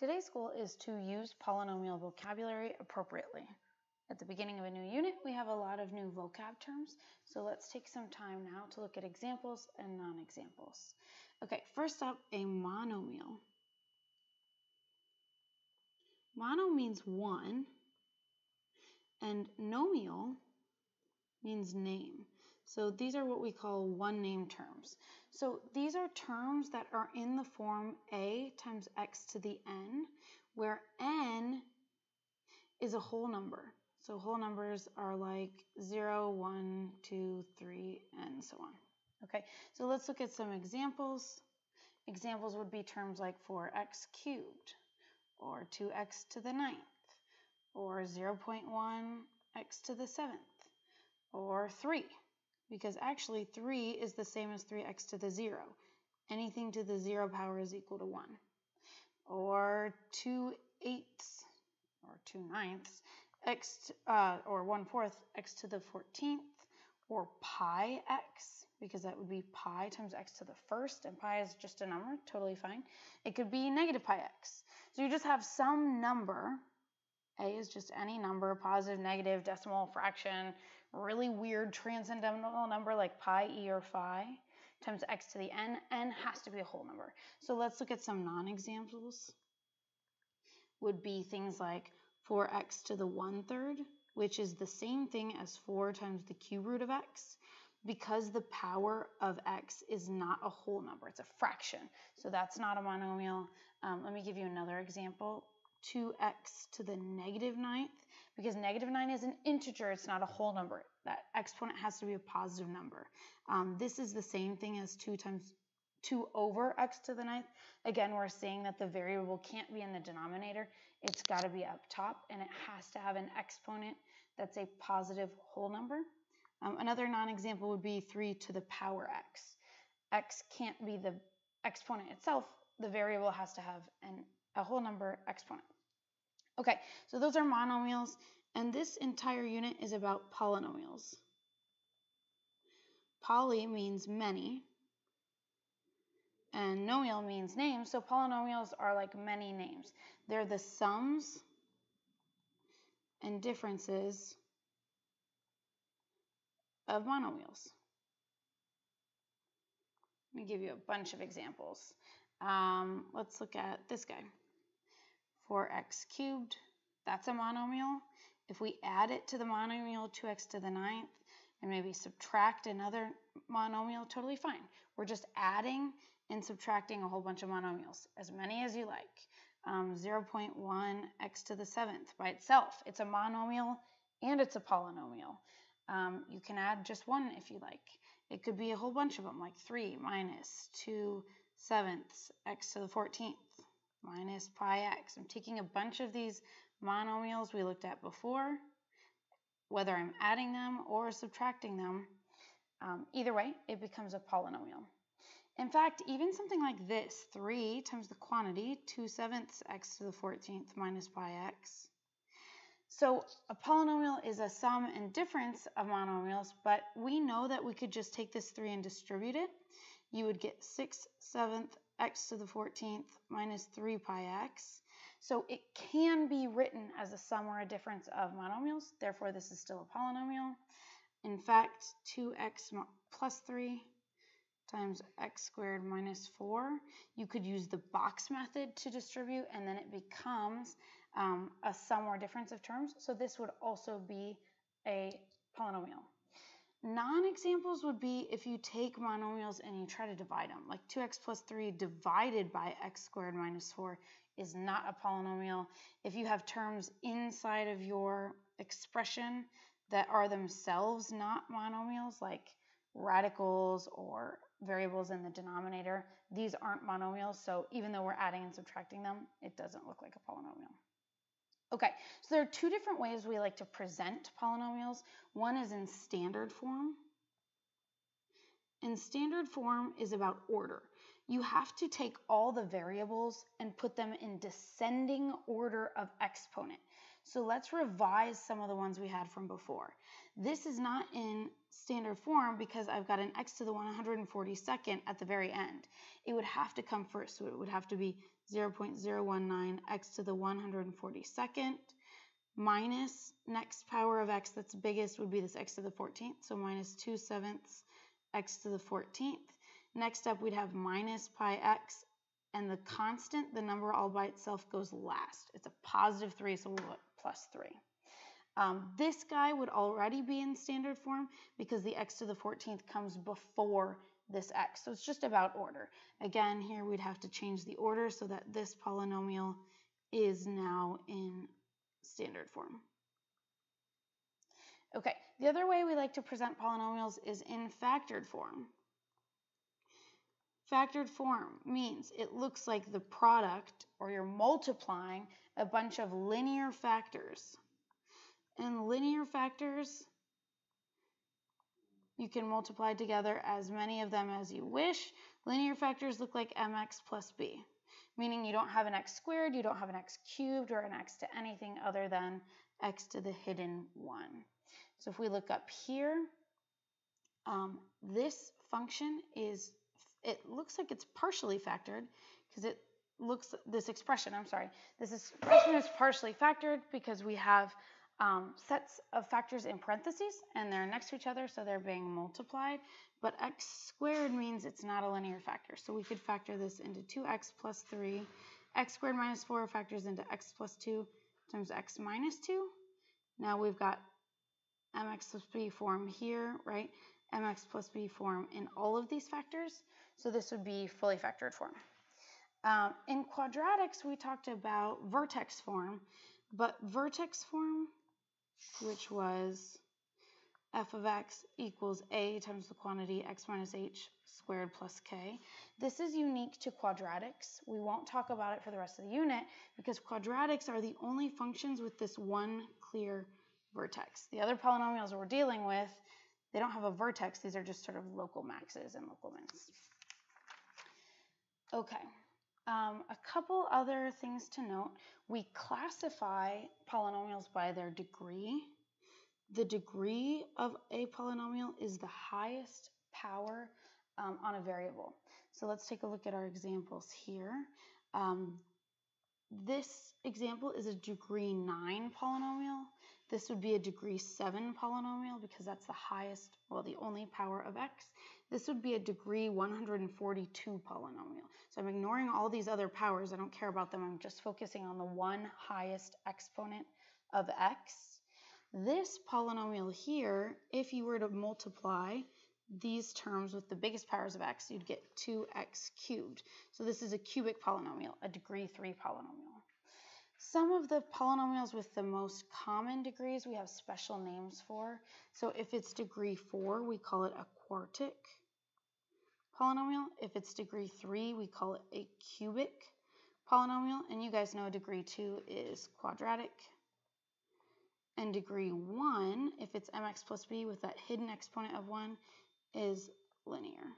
Today's goal is to use polynomial vocabulary appropriately. At the beginning of a new unit, we have a lot of new vocab terms, so let's take some time now to look at examples and non-examples. Okay, first up, a monomial. Mono means one, and nomial means name. So these are what we call one-name terms. So these are terms that are in the form a times x to the n, where n is a whole number. So whole numbers are like 0, 1, 2, 3, and so on. Okay, so let's look at some examples. Examples would be terms like 4x cubed, or 2x to the 9th, or 0.1 x to the 7th, or 3, because actually 3 is the same as 3x to the 0. Anything to the 0 power is equal to 1. Or 2/8 or 2/9 x or 1/4 x to the 14th, or pi x, because that would be pi times x to the first, and pi is just a number, totally fine. It could be negative pi x. So you just have some number. A is just any number, positive, negative, decimal, fraction, really weird transcendental number like pi, e, or phi, times x to the n. N has to be a whole number. So let's look at some non-examples. Would be things like 4x to the 1/3, which is the same thing as 4 times the cube root of x, because the power of x is not a whole number, it's a fraction. So that's not a monomial. Let me give you another example. 2x to the -9th, because -9 is an integer, it's not a whole number. That exponent has to be a positive number. This is the same thing as 2 over x to the 9th. Again, we're saying that the variable can't be in the denominator. It's got to be up top, and it has to have an exponent that's a positive whole number. Another non-example would be 3 to the power x. X can't be the exponent itself. The variable has to have a whole number exponent. Okay, so those are monomials, and this entire unit is about polynomials. Poly means many, and nomial means name, so polynomials are like many names. They're the sums and differences of monomials. Let me give you a bunch of examples. Let's look at this guy. 4x cubed, that's a monomial. If we add it to the monomial 2x to the 9th and maybe subtract another monomial, totally fine. We're just adding and subtracting a whole bunch of monomials, as many as you like. 0.1 x to the 7th by itself, it's a monomial and it's a polynomial. You can add just one if you like. It could be a whole bunch of them, like 3 minus 2/7 x to the 14th minus pi x. I'm taking a bunch of these monomials we looked at before, whether I'm adding them or subtracting them. Either way, it becomes a polynomial. In fact, even something like this, 3 times the quantity, 2/7 x to the 14th minus pi x. So a polynomial is a sum and difference of monomials, but we know that we could just take this 3 and distribute it. You would get 6/7 x to the 14th minus 3 pi x. So it can be written as a sum or a difference of monomials. Therefore, this is still a polynomial. In fact, 2x plus 3 times x squared minus 4. You could use the box method to distribute, and then it becomes a sum or difference of terms. So this would also be a polynomial. Non-examples would be if you take monomials and you try to divide them. Like 2x plus 3 divided by x squared minus 4 is not a polynomial. If you have terms inside of your expression that are themselves not monomials, like radicals or variables in the denominator, these aren't monomials. So even though we're adding and subtracting them, it doesn't look like a polynomial. Okay, so there are two different ways we like to present polynomials. One is in standard form. And standard form is about order. You have to take all the variables and put them in descending order of exponent. So let's revise some of the ones we had from before. This is not in standard form because I've got an x to the 142nd at the very end. It would have to come first, so it would have to be 0.019 x to the 142nd minus next power of x that's biggest would be this x to the 14th, so minus 2/7 x to the 14th. Next up, we'd have minus pi x, and the constant, the number all by itself, goes last. It's a positive 3, so we'll put plus 3. This guy would already be in standard form because the x to the 14th comes before this x, so it's just about order. Again, here we'd have to change the order so that this polynomial is now in standard form. Okay, the other way we like to present polynomials is in factored form. Factored form means it looks like the product, or you're multiplying a bunch of linear factors. And linear factors, you can multiply together as many of them as you wish. Linear factors look like mx plus b, meaning you don't have an x squared, you don't have an x cubed, or an x to anything other than x to the hidden 1. So if we look up here, this function is, it looks like it's partially factored because it looks, this expression is partially factored because we have sets of factors in parentheses and they're next to each other, so they're being multiplied. But x squared means it's not a linear factor, so we could factor this into 2x plus 3. X squared minus 4 factors into x plus 2 times x minus 2. Now we've got mx plus b form here, right? Mx plus b form in all of these factors. So this would be fully factored form. In quadratics, we talked about vertex form, but vertex form, which was f of x equals a times the quantity x minus h squared plus k. This is unique to quadratics. We won't talk about it for the rest of the unit because quadratics are the only functions with this one clear vertex. The other polynomials we're dealing with, they don't have a vertex. These are just sort of local maxes and local mins. Okay, a couple other things to note. We classify polynomials by their degree. The degree of a polynomial is the highest power on a variable. So let's take a look at our examples here. This example is a degree 9 polynomial. This would be a degree 7 polynomial because that's the highest, well, the only power of x. This would be a degree 142 polynomial. So I'm ignoring all these other powers. I don't care about them. I'm just focusing on the one highest exponent of x. This polynomial here, if you were to multiply these terms with the biggest powers of x, you'd get 2x cubed. So this is a cubic polynomial, a degree 3 polynomial. Some of the polynomials with the most common degrees we have special names for. So if it's degree 4, we call it a quartic polynomial. If it's degree 3, we call it a cubic polynomial. And you guys know degree 2 is quadratic. And degree 1, if it's mx plus b with that hidden exponent of 1, is linear.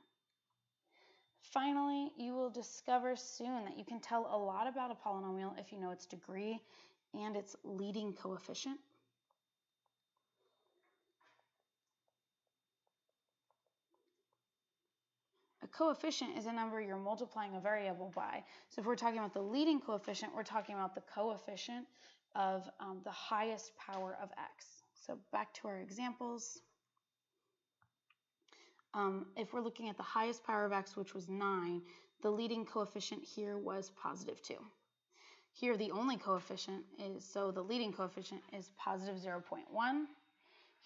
Finally, you will discover soon that you can tell a lot about a polynomial if you know its degree and its leading coefficient. A coefficient is a number you're multiplying a variable by. So if we're talking about the leading coefficient, we're talking about the coefficient of the highest power of x. So back to our examples. If we're looking at the highest power of x, which was 9, the leading coefficient here was positive 2. Here the only coefficient is, so the leading coefficient is positive 0.1.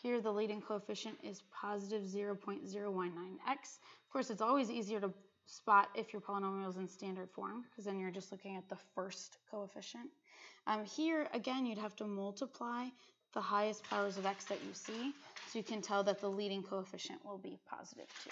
Here the leading coefficient is positive 0.019x. Of course, it's always easier to spot if your polynomial is in standard form, because then you're just looking at the first coefficient. Here, again, you'd have to multiply the highest powers of x that you see, so you can tell that the leading coefficient will be positive 2.